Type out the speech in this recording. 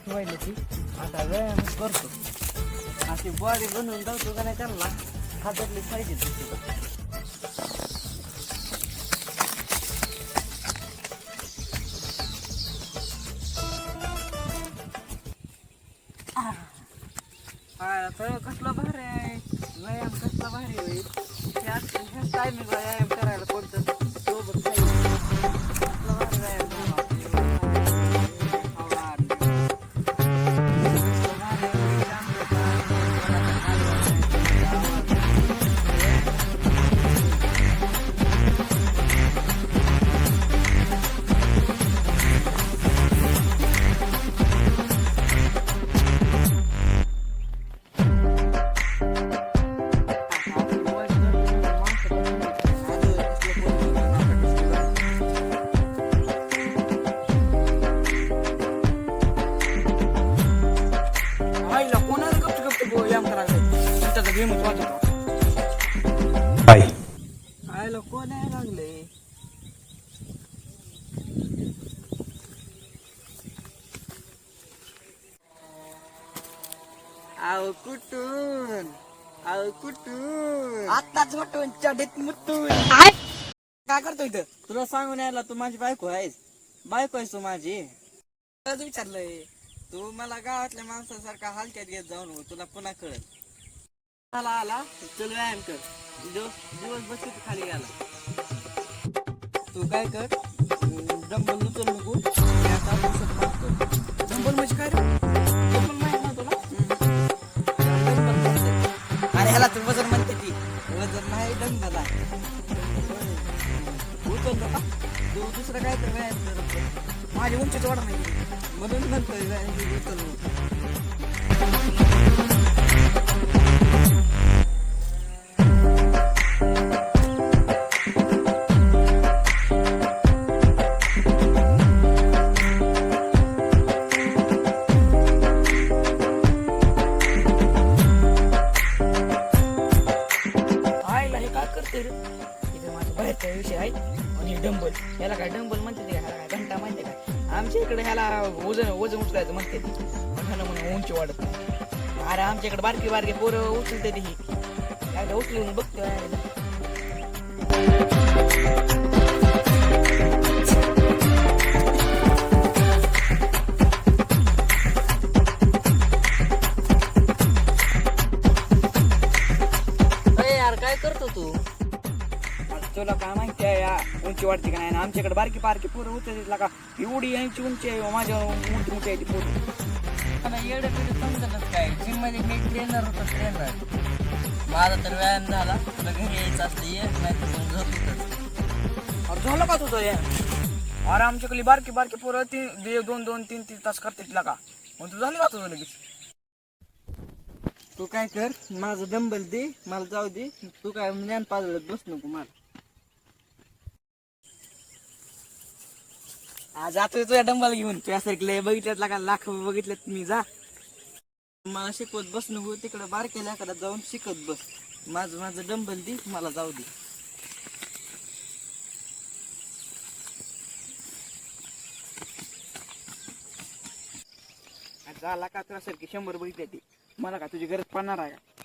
मोठी व्हायला ती आता व्यायाम करतो. अशी बॉडी बनवून जातो का नाही त्यांना हातातली पाहिजे तुझी. कसला भारी आहे व्यायाम, कसला भारी होईल ह्याच टायमिंगला व्यायाम करायला कोणतं सोबत कसला भारी व्यायाम आयला कोण आहे लागले. आव कुठून आताच मुटून चढीत मुटून काय करतो इथं. तुला सांगून यायला तू माझी बायको आहेस. बायको आहेस तू माझी. तुला विचारलंय तू मला गावातल्या माणसासारखा हलक्यात घेत जाऊ नको. तुला पुन्हा कळत आला चल व्यायाम कर. दिवस बस खाली गेला. तू काय कर डंबल उचल नको. डंबल म्हणजे काय रे. डंबल माहित ना तुला. अरे ह्याला तू वजन म्हणते ती. वजन नाही डंबल आहे. उचललो का तू दुसरं काय तर व्यायाम कर. माझी उंचीच वाढ नाही म्हणून म्हणतोय व्यायाम उचललो. बाहेरचा विषय आहे. आणि डंबल ह्याला काय डंबल म्हणते ते काय घंटा माहिती काय. आमच्या इकडे ह्याला वजन उचलायचं म्हणते ती. म्हणून उंची वाढत नाही. अरे आमच्या इकडे बारकी बारकी पोरं उचलते ती. काय उचलून बघतो. यार काय करतो तू. तुला काय माहिती आहे या उंची वाढते का नाही. आमच्याकडे बारकी बारकी पोरं उचलते का एवढी यांची उंची आहे. माझ्या मोठी उंची आहे ती पोरं. एवढं तुझं समजलंच काय. जिम मध्ये मी ट्रेनर होतो. माझा तर व्यायाम झाला. तुला घरी यायचं असलं ये नाही तर झोप झालं का तुझं या. अरे आमच्याकडे बारकी बारकी पोरं 2-2-3 तास करते तिला का. मग तू झाली का तुझं लगेच. तू काय कर माझं डंबल दे मला जाऊ दे. तू काय ज्ञान पाजळत बस नको मला. आज जातोय तुझ्या डंबल घेऊन. तुझ्यासारखे बघितल्यात का लाख बघितल्यात मी. जा मला शिकवत बस नको. तिकडे बारक्या लाकडा जाऊन शिकत बस. माझं डंबल दे मला जाऊ दे. झाला का तुझ्यासारखी 100 बघितल्या ती. मला का तुझी गरज पडणार आहे का.